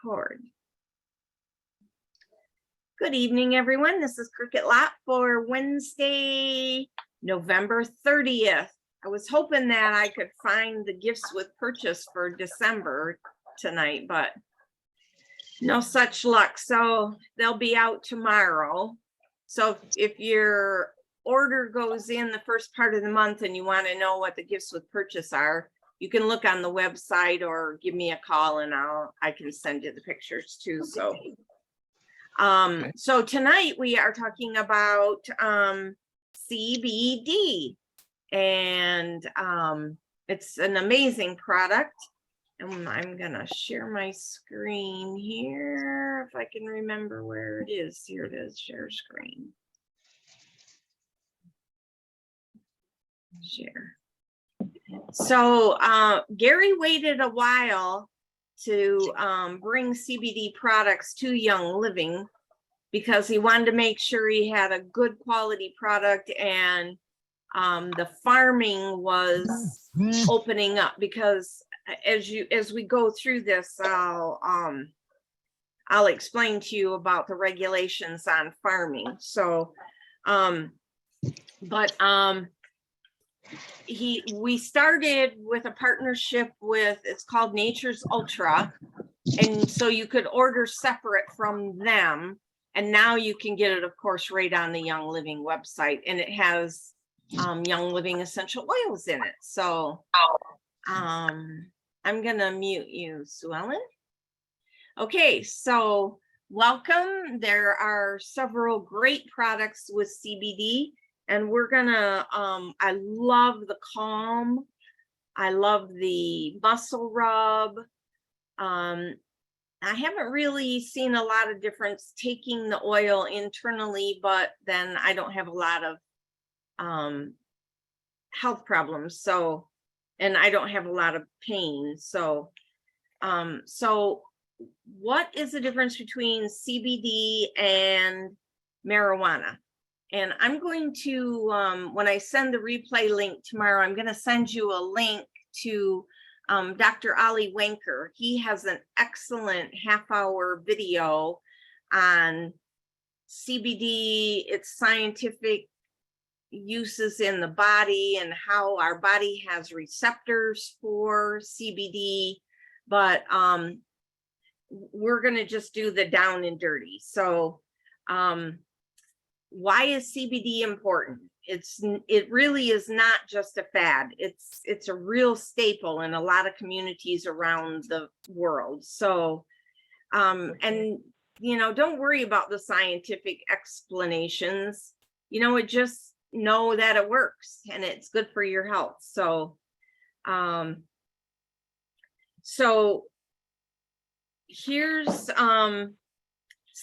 Record. Good evening, everyone. This is Cricket Lot for Wednesday, November 30th. I was hoping that I could find the gifts with purchase for December tonight, but no such luck. So they'll be out tomorrow. So if your order goes in the first part of the month and you want to know what the gifts with purchase are, you can look on the website or give me a call and I can send you the pictures too. So so tonight we are talking about CBD, and it's an amazing product. And I'm gonna share my screen here if I can remember where it is. Here it is, share screen. Share. So Gary waited a while to bring CBD products to Young Living because he wanted to make sure he had a good quality product, and the farming was opening up, because as we go through this, I'll explain to you about the regulations on farming. So we started with a partnership with, it's called Nature's Ultra, and so you could order separate from them, and now you can get it, of course, right on the Young Living website, and it has Young Living essential oils in it. So I'm gonna mute you, Sue Ellen. Okay, so welcome. There are several great products with CBD. And we're gonna, I love the Calm. I love the muscle rub. I haven't really seen a lot of difference taking the oil internally, but then I don't have a lot of health problems. So, and I don't have a lot of pain. So, so what is the difference between CBD and marijuana? And I'm going to, when I send the replay link tomorrow, I'm going to send you a link to Dr. Ali Wanker. He has an excellent half-hour video on CBD, its scientific uses in the body, and how our body has receptors for CBD. But we're going to just do the down and dirty. So, why is CBD important? It really is not just a fad. It's a real staple in a lot of communities around the world. So, and don't worry about the scientific explanations. It just know that it works and it's good for your health. So, so here's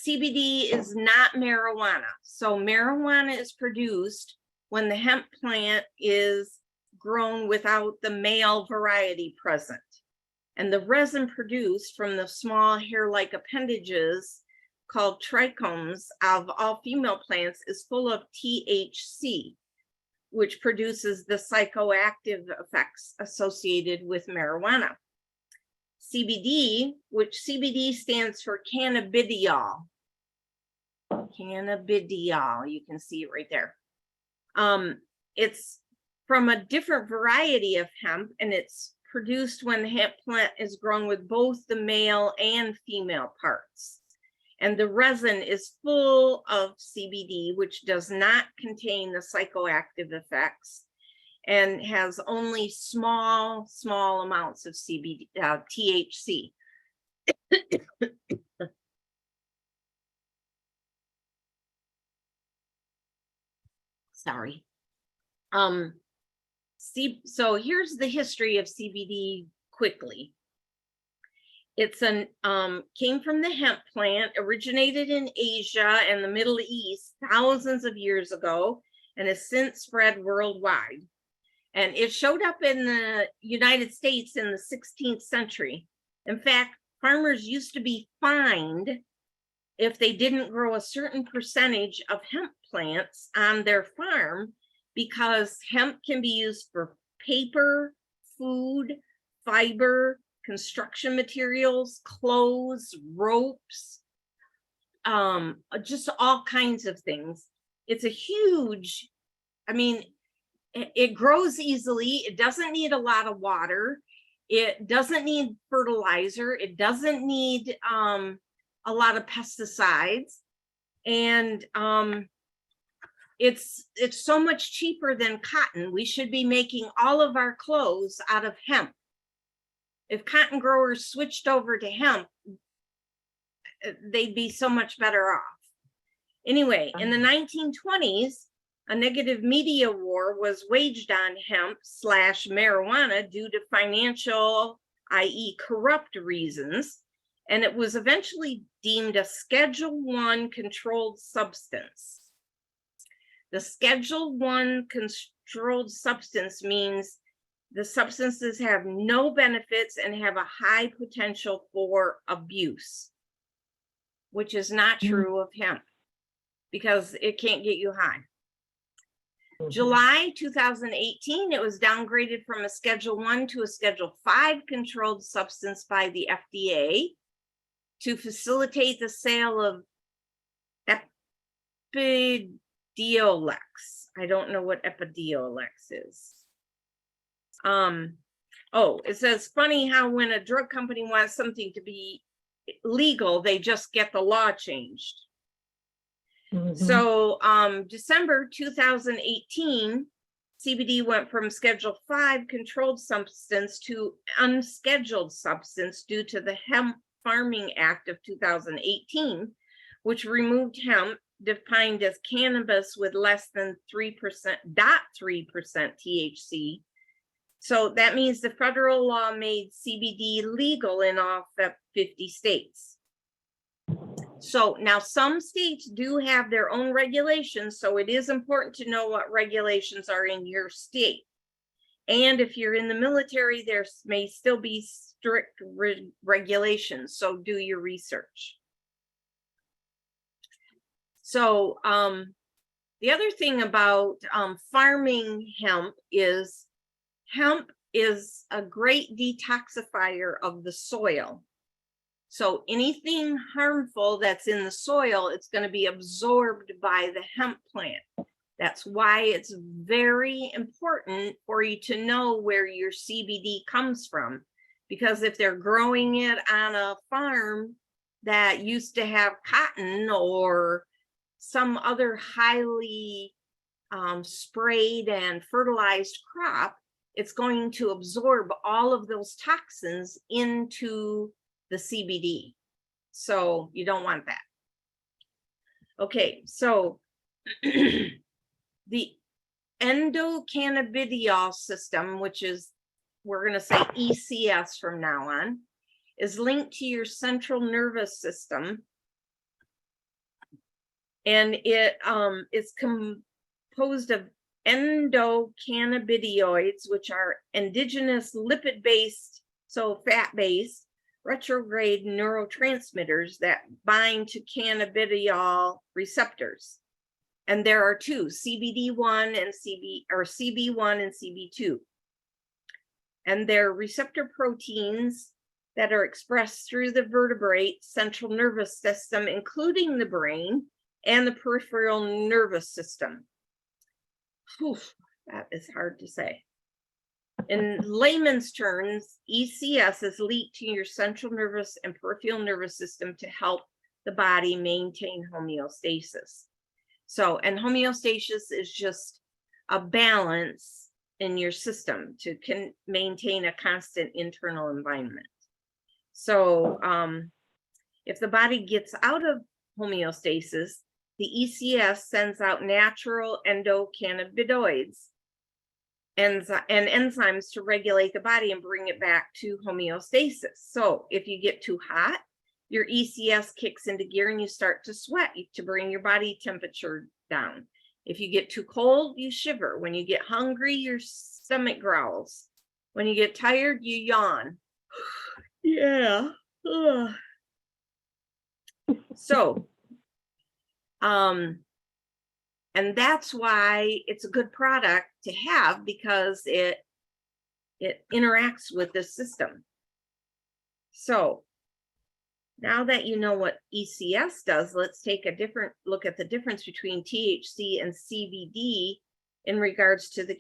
CBD is not marijuana. So marijuana is produced when the hemp plant is grown without the male variety present. And the resin produced from the small hair-like appendages called trichomes of all female plants is full of THC, which produces the psychoactive effects associated with marijuana. CBD, which CBD stands for cannabidiol. Cannabidiol, you can see it right there. It's from a different variety of hemp, and it's produced when the hemp plant is grown with both the male and female parts. And the resin is full of CBD, which does not contain the psychoactive effects, and has only small amounts of CBD, THC. Sorry. So here's the history of CBD quickly. It's came from the hemp plant, originated in Asia and the Middle East thousands of years ago, and has since spread worldwide. And it showed up in the United States in the 16th century. In fact, farmers used to be fined if they didn't grow a certain percentage of hemp plants on their farm, because hemp can be used for paper, food, fiber, construction materials, clothes, ropes, just all kinds of things. It's a huge, I mean, it grows easily. It doesn't need a lot of water. It doesn't need fertilizer. It doesn't need a lot of pesticides. And it's so much cheaper than cotton. We should be making all of our clothes out of hemp. If cotton growers switched over to hemp, they'd be so much better off. Anyway, in the 1920s, a negative media war was waged on hemp / marijuana due to financial, i.e. corrupt reasons, and it was eventually deemed a Schedule I controlled substance. The Schedule I controlled substance means the substances have no benefits and have a high potential for abuse, which is not true of hemp because it can't get you high. July 2018, it was downgraded from a Schedule I to a Schedule V controlled substance by the FDA to facilitate the sale of Epidiolex. I don't know what Epidiolex is. Oh, it says funny how when a drug company wants something to be legal, they just get the law changed. So December 2018, CBD went from Schedule V controlled substance to unscheduled substance due to the Hemp Farming Act of 2018, which removed hemp, defined as cannabis with less than 3% THC. So that means the federal law made CBD legal in all 50 states. So now some states do have their own regulations, so it is important to know what regulations are in your state. And if you're in the military, there may still be strict regulations, so do your research. So the other thing about farming hemp is a great detoxifier of the soil. So anything harmful that's in the soil, it's going to be absorbed by the hemp plant. That's why it's very important for you to know where your CBD comes from. Because if they're growing it on a farm that used to have cotton or some other highly sprayed and fertilized crop, it's going to absorb all of those toxins into the CBD. So you don't want that. Okay, so the endocannabidiol system, which is, we're going to say ECS from now on, is linked to your central nervous system. And it is composed of endocannabinoids, which are indigenous lipid-based, so fat-based, retrograde neurotransmitters that bind to cannabidiol receptors. And there are two, CBD1 and CB1 and CB2. And they're receptor proteins that are expressed through the vertebrate central nervous system, including the brain and the peripheral nervous system. Whew, that is hard to say. In layman's terms, ECS is linked to your central nervous and peripheral nervous system to help the body maintain homeostasis. So, and homeostasis is just a balance in your system to maintain a constant internal environment. So, if the body gets out of homeostasis, the ECS sends out natural endocannabinoids and enzymes to regulate the body and bring it back to homeostasis. So if you get too hot, your ECS kicks into gear and you start to sweat to bring your body temperature down. If you get too cold, you shiver. When you get hungry, your stomach growls. When you get tired, you yawn. Yeah. Ugh. So, and that's why it's a good product to have, because it interacts with the system. So now that you know what ECS does, let's take a different look at the difference between THC and CBD in regards to the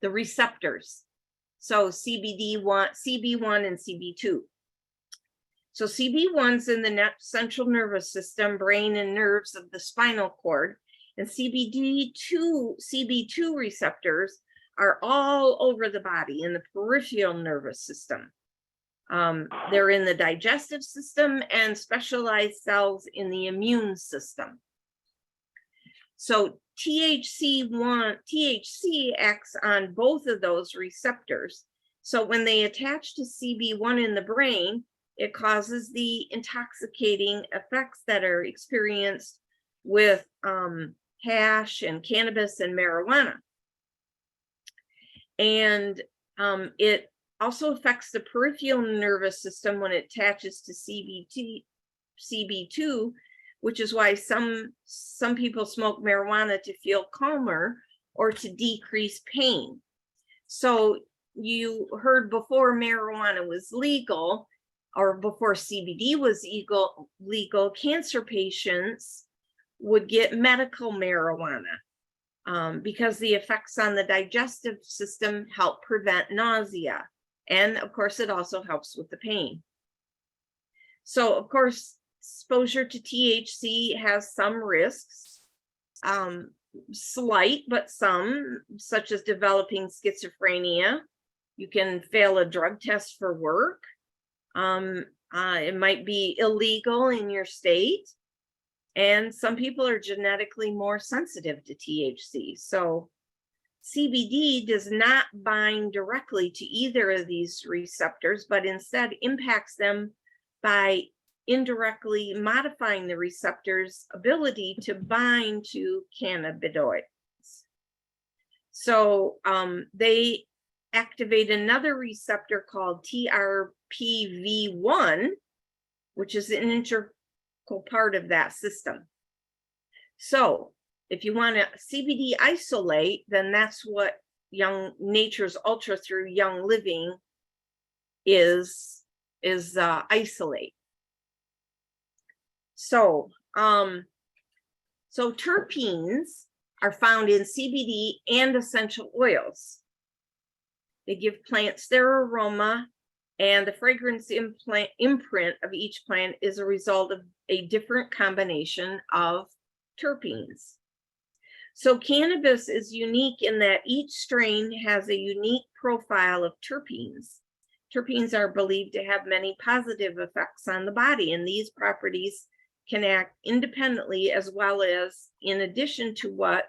the receptors. So CB1 and CB2. So CB1's in the central nervous system, brain and nerves of the spinal cord, and CB2 receptors are all over the body in the peripheral nervous system. They're in the digestive system and specialized cells in the immune system. So THC acts on both of those receptors. So when they attach to CB1 in the brain, it causes the intoxicating effects that are experienced with hash and cannabis and marijuana. And it also affects the peripheral nervous system when it attaches to CB2, which is why some people smoke marijuana to feel calmer or to decrease pain. So you heard before marijuana was legal, or before CBD was legal, cancer patients would get medical marijuana because the effects on the digestive system help prevent nausea. And of course, it also helps with the pain. So of course, exposure to THC has some risks, slight, but some, such as developing schizophrenia. You can fail a drug test for work. It might be illegal in your state. And some people are genetically more sensitive to THC. So CBD does not bind directly to either of these receptors, but instead impacts them by indirectly modifying the receptor's ability to bind to cannabinoids. So they activate another receptor called TRPV1, which is an integral part of that system. So if you want to CBD isolate, then that's what Nature's Ultra through Young Living is isolate. So terpenes are found in CBD and essential oils. They give plants their aroma, and the fragrance imprint of each plant is a result of a different combination of terpenes. So cannabis is unique in that each strain has a unique profile of terpenes. Terpenes are believed to have many positive effects on the body, and these properties can act independently as well as in addition to what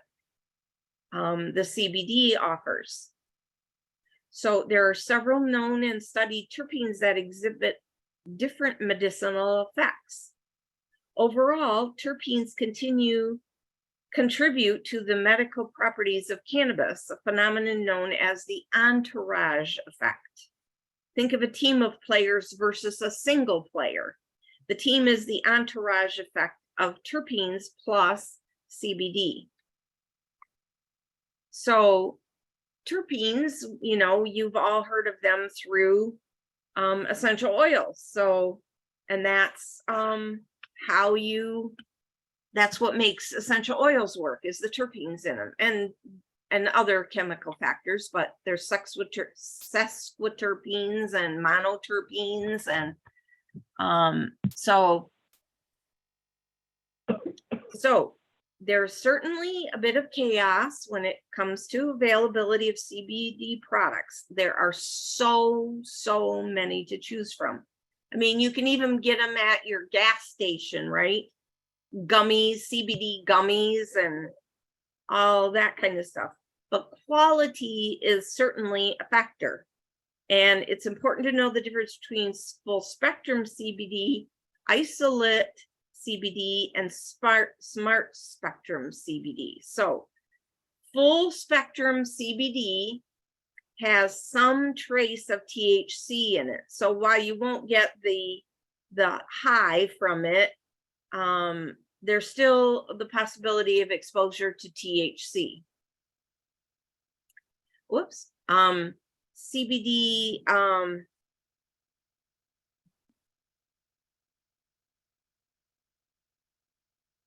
the CBD offers. So there are several known and studied terpenes that exhibit different medicinal effects. Overall, terpenes contribute to the medical properties of cannabis, a phenomenon known as the entourage effect. Think of a team of players versus a single player. The team is the entourage effect of terpenes plus CBD. So terpenes, you've all heard of them through essential oils. So, and that's that's what makes essential oils work, is the terpenes in them, and other chemical factors, but there's sesquiterpenes and monoterpenes, and so there's certainly a bit of chaos when it comes to availability of CBD products. There are so many to choose from. I mean, you can even get them at your gas station, right? Gummies, CBD gummies, and all that kind of stuff. But quality is certainly a factor. And it's important to know the difference between full spectrum CBD, isolate CBD, and smart spectrum CBD. So full spectrum CBD has some trace of THC in it. So while you won't get the high from it, there's still the possibility of exposure to THC. Whoops. CBD,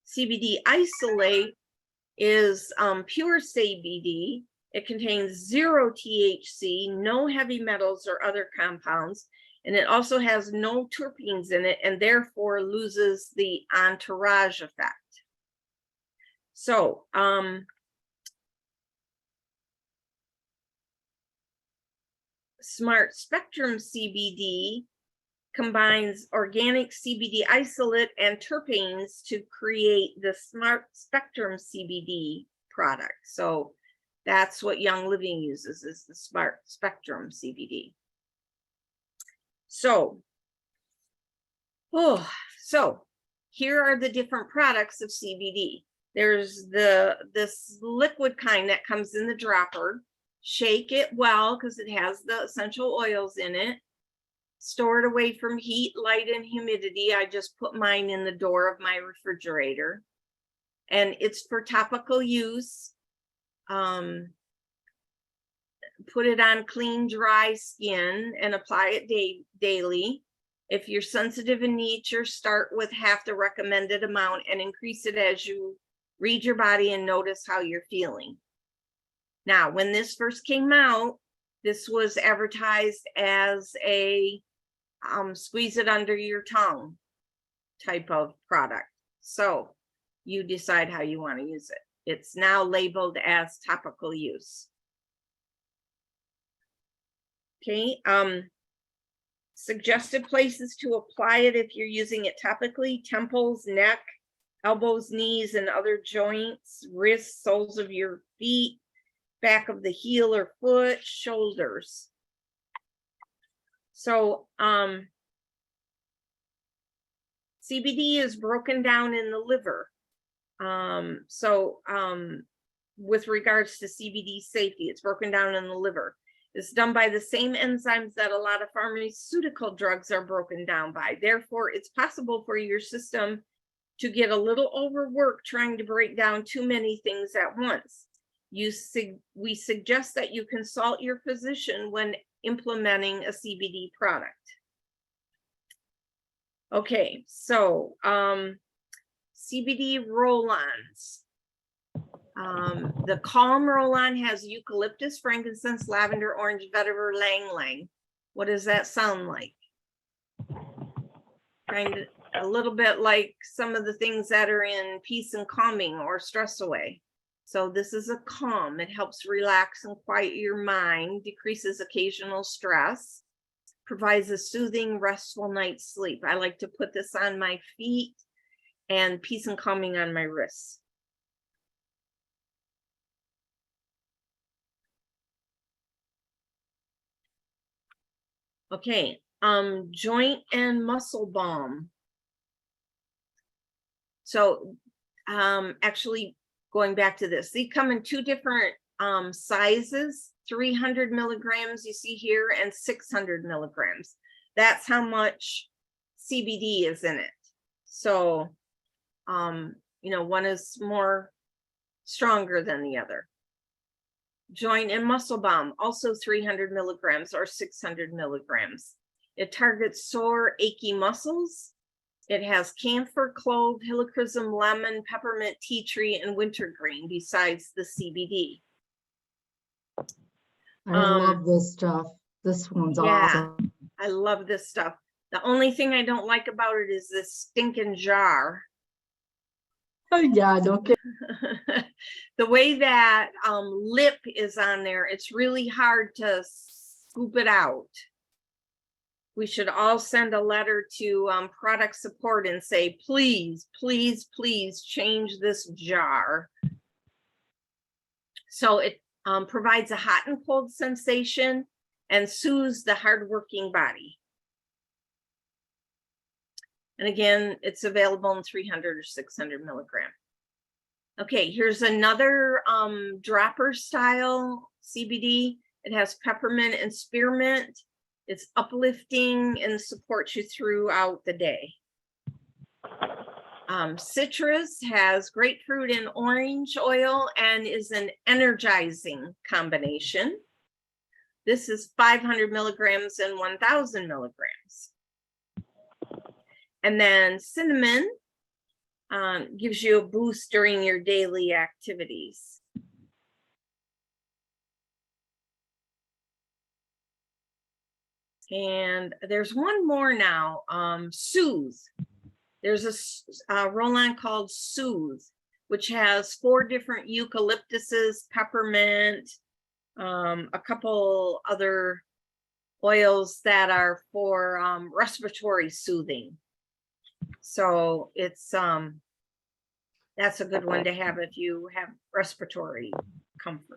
CBD isolate is pure CBD. It contains 0 THC, no heavy metals or other compounds, and it also has no terpenes in it and therefore loses the entourage effect. So, Smart Spectrum CBD combines organic CBD isolate and terpenes to create the Smart Spectrum CBD product. So that's what Young Living uses, is the Smart Spectrum CBD. So, here are the different products of CBD. There's this liquid kind that comes in the dropper. Shake it well because it has the essential oils in it. Store it away from heat, light, and humidity. I just put mine in the door of my refrigerator. And it's for topical use. Put it on clean, dry skin and apply it daily. If you're sensitive in nature, start with half the recommended amount and increase it as you read your body and notice how you're feeling. Now, when this first came out, this was advertised as a squeeze it under your tongue type of product. So you decide how you want to use it. It's now labeled as topical use. Okay, suggested places to apply it if you're using it topically: temples, neck, elbows, knees, and other joints, wrists, soles of your feet, back of the heel or foot, shoulders. So CBD is broken down in the liver. With regards to CBD safety, it's broken down in the liver. It's done by the same enzymes that a lot of pharmaceutical drugs are broken down by. Therefore, it's possible for your system to get a little overworked trying to break down too many things at once. We suggest that you consult your physician when implementing a CBD product. Okay, so CBD roll-ons. The Calm roll-on has eucalyptus, frankincense, lavender, orange, vetiver, ylang-ylang. What does that sound like? Kind of a little bit like some of the things that are in Peace and Calming or Stress Away. So this is a calm. It helps relax and quiet your mind, decreases occasional stress, provides a soothing, restful night's sleep. I like to put this on my feet and Peace and Calming on my wrists. Okay, joint and muscle balm. So actually going back to this, they come in two different sizes, 300 milligrams you see here and 600 milligrams. That's how much CBD is in it. So, you know, one is more stronger than the other. Joint and muscle balm, also 300 milligrams or 600 milligrams. It targets sore, achy muscles. It has camphor, clove, helichrysum, lemon, peppermint, tea tree, and wintergreen besides the CBD. I love this stuff. This one's awesome. I love this stuff. The only thing I don't like about it is this stinking jar. Oh yeah, don't get the way that lip is on there, it's really hard to scoop it out. We should all send a letter to product support and say, please, please, please change this jar. So it provides a hot and cold sensation and soothes the hardworking body. And again, it's available in 300 or 600 milligram. Okay, here's another dropper style CBD. It has peppermint and spearmint. It's uplifting and supports you throughout the day. Citrus has grapefruit and orange oil and is an energizing combination. This is 500 milligrams and 1,000 milligrams. And then cinnamon gives you a boost during your daily activities. And there's one more now, Soothe. There's a roll-on called Soothe, which has 4 different eucalyptuses, peppermint, a couple other oils that are for respiratory soothing. So it's that's a good one to have if you have respiratory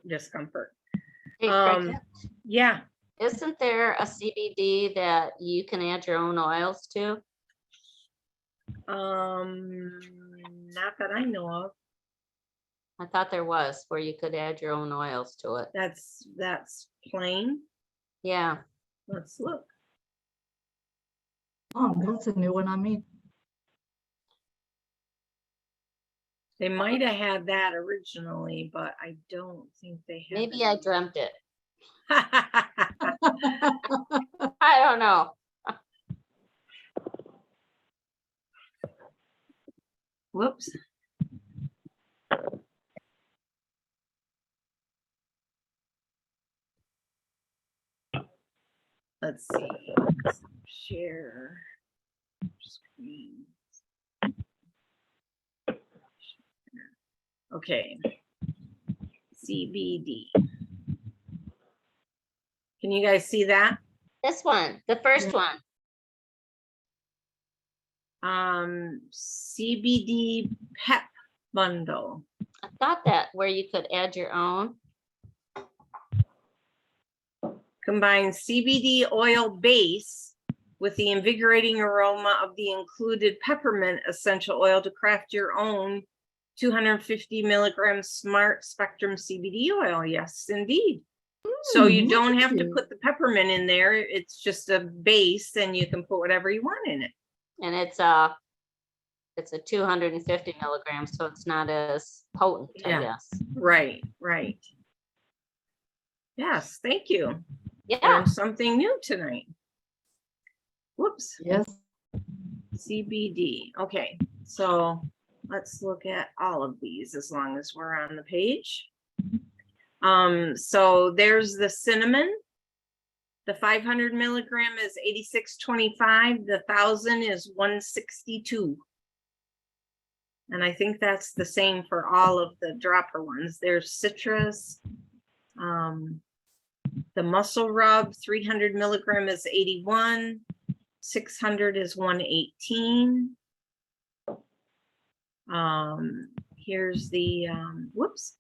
discomfort. Hey, Cricket, Yeah. isn't there a CBD that you can add your own oils to? Not that I know of. I thought there was where you could add your own oils to it. That's plain. Yeah, Let's look. Oh, that's a new one on me. They might have had that originally, but I don't think they have. maybe I dreamt it. I don't know. Whoops. Let's see. Share screen. Okay. CBD. Can you guys see that? This one, the first one. CBD pep bundle. I thought that where you could add your own. Combine CBD oil base with the invigorating aroma of the included peppermint essential oil to craft your own 250 milligram smart spectrum CBD oil. Yes, indeed. So you don't have to put the peppermint in there. It's just a base and you can put whatever you want in it. And it's a 250 milligrams, so it's not as potent, Yeah. I guess. Right, right. Yes, thank you. Yeah, Learned something new tonight. Whoops. Yes. CBD. Okay, so let's look at all of these as long as we're on the page. So there's the cinnamon. The 500 milligram is 86.25. The 1,000 is 162. And I think that's the same for all of the dropper ones. There's citrus. The muscle rub 300 milligram is 81. 600 is 118. Here's the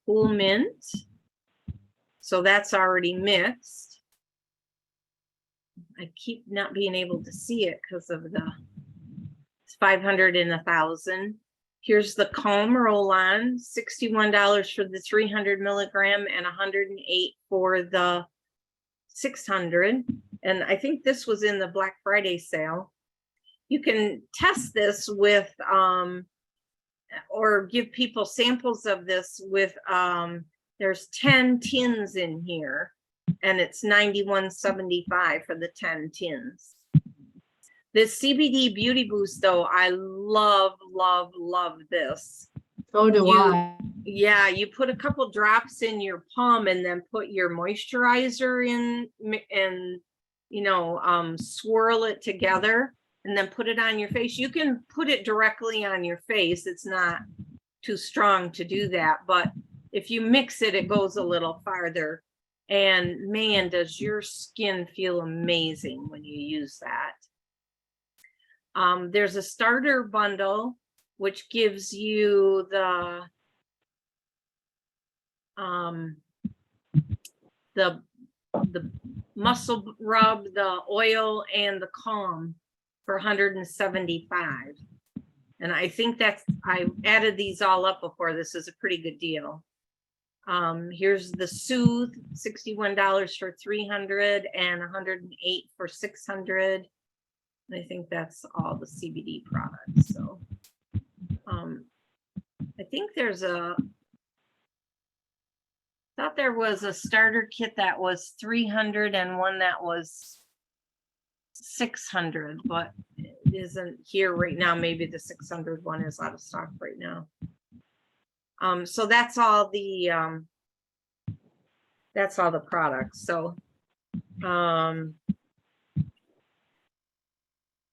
cool mint. So that's already mixed. I keep not being able to see it because of the 500 and 1,000. Here's the Calm roll-on, $61 for the 300 milligram and 108 for the 600. And I think this was in the Black Friday sale. You can test this with, or give people samples of this with, there's 10 tins in here and it's $91.75 for the 10 tins. This CBD Beauty Boost though, I love, love, love this. So do I. Yeah, you put a couple drops in your palm and then put your moisturizer in and, you know, swirl it together and then put it on your face. You can put it directly on your face. It's not too strong to do that, but if you mix it, it goes a little farther. And man, does your skin feel amazing when you use that. There's a starter bundle, which gives you the muscle rub, the oil, and the Calm for 175. And I think I added these all up before. This is a pretty good deal. Here's the Soothe, $61 for 300 and 108 for 600. And I think that's all the CBD products. So I think there's a Thought there was a starter kit that was 300 and one that was 600, but it isn't here right now. Maybe the 600 one is out of stock right now. So that's all the products.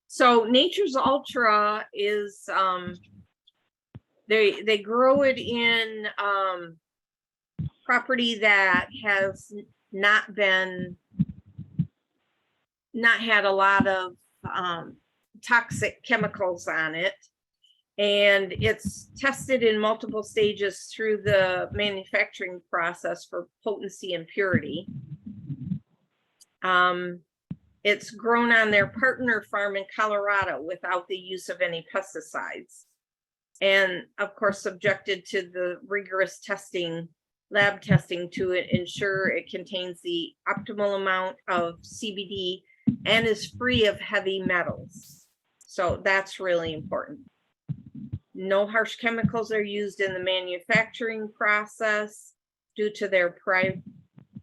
So Nature's Ultra is they grow it in property that has not had a lot of toxic chemicals on it, and it's tested in multiple stages through the manufacturing process for potency and purity. It's grown on their partner farm in Colorado without the use of any pesticides, and of course subjected to the rigorous lab testing to ensure it contains the optimal amount of CBD and is free of heavy metals. So that's really important. No harsh chemicals are used in the manufacturing process due to their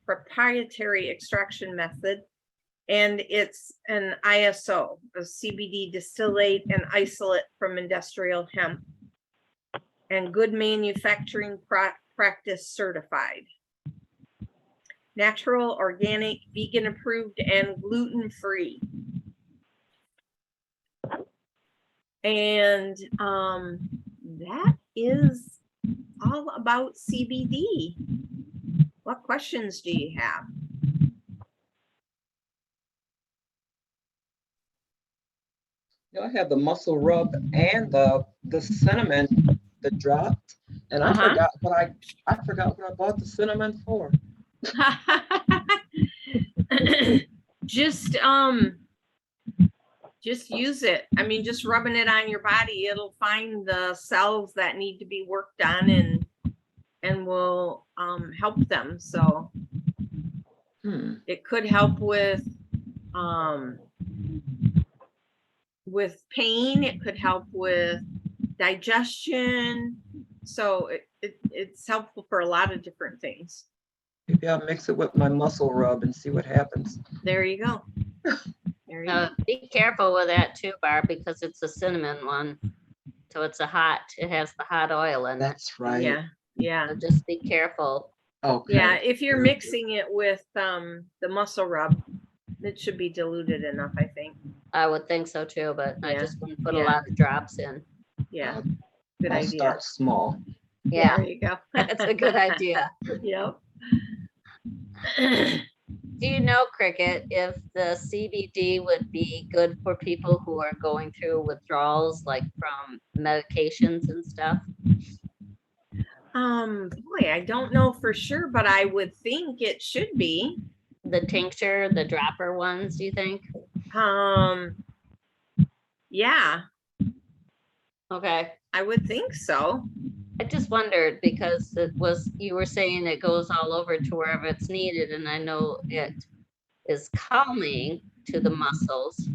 proprietary extraction method. And it's an ISO, a CBD distillate and isolate from industrial hemp, and good manufacturing practice certified. Natural, organic, vegan approved, and gluten-free. And that is all about CBD. What questions do you have? I have the muscle rub and the cinnamon, the dropped, and I forgot what I bought the cinnamon for. Just use it. I mean, just rubbing it on your body, it'll find the cells that need to be worked on and will help them. So it could help with pain. It could help with digestion. So it's helpful for a lot of different things. Maybe I'll mix it with my muscle rub and see what happens. There you go. There you go. Be careful with that too, Barb, because it's a cinnamon one. So it has the hot oil in it. That's right. Yeah. Yeah. So just be careful. Okay. Yeah. If you're mixing it with the muscle rub, it should be diluted enough, I think. I would think so too, but I Yeah. just wouldn't put a Yeah. lot of drops in. Yeah. Good I'll idea. start small. Yeah, There you go. that's a good idea. Yep. Do you know, Cricket, if the CBD would be good for people who are going through withdrawals, like from medications and stuff? Boy, I don't know for sure, but I would think it should be. The tincture, the dropper ones, do you think? Yeah, Okay. I would think so. I just wondered because you were saying it goes all over to wherever it's needed, and I know it is calming to the muscles.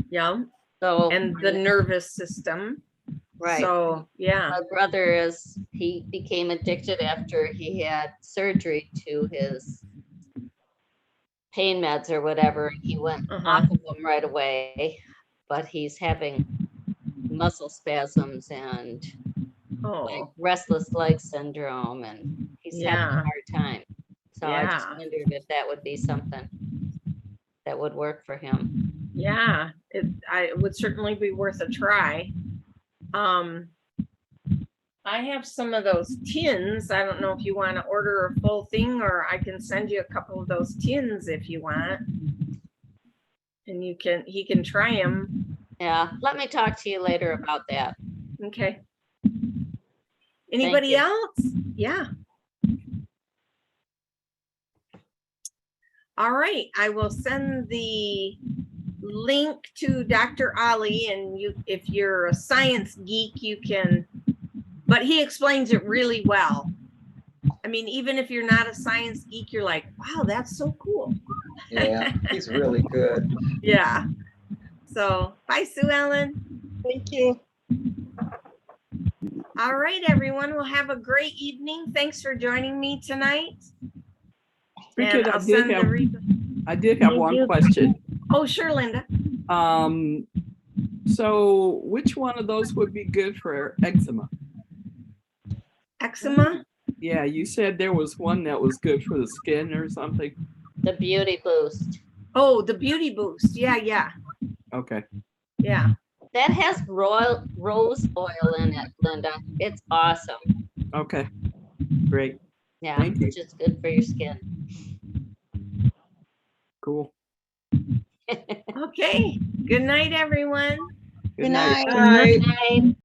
Yeah. So And the nervous system. right. So yeah. My brother he became addicted after he had surgery to his pain meds or whatever. He went off of them right away, but he's having muscle spasms and like restless leg syndrome, and he's having a hard time. So I just wondered if that would be something that would work for him. Yeah, it would certainly be worth a try. I have some of those tins. I don't know if you want to order a full thing, or I can send you a couple of those tins if you want. And he can try them. Yeah, let me talk to you later about that. Okay. Anybody else? Yeah. All right, I will send the link to Dr. Ali, and if you're a science geek, you can, but he explains it really well. I mean, even if you're not a science geek, you're like, wow, that's so cool. Yeah, he's really good. Yeah. So bye, Sue Ellen. Thank you. All right, everyone. Well, have a great evening. Thanks for joining me tonight. And Bridget, I'll send the, I did have Thank one you. question. oh, sure, Linda. So which one of those would be good for eczema? Eczema? Yeah, you said there was one that was good for the skin or something. The Beauty Boost. Oh, the Beauty Boost. Yeah. Okay. Yeah. That has rose oil in it, Linda. It's awesome. Okay. Great. Yeah, Thank you. which is good for your skin. Cool. Okay. Good night, everyone. Good night. Bye. Good night.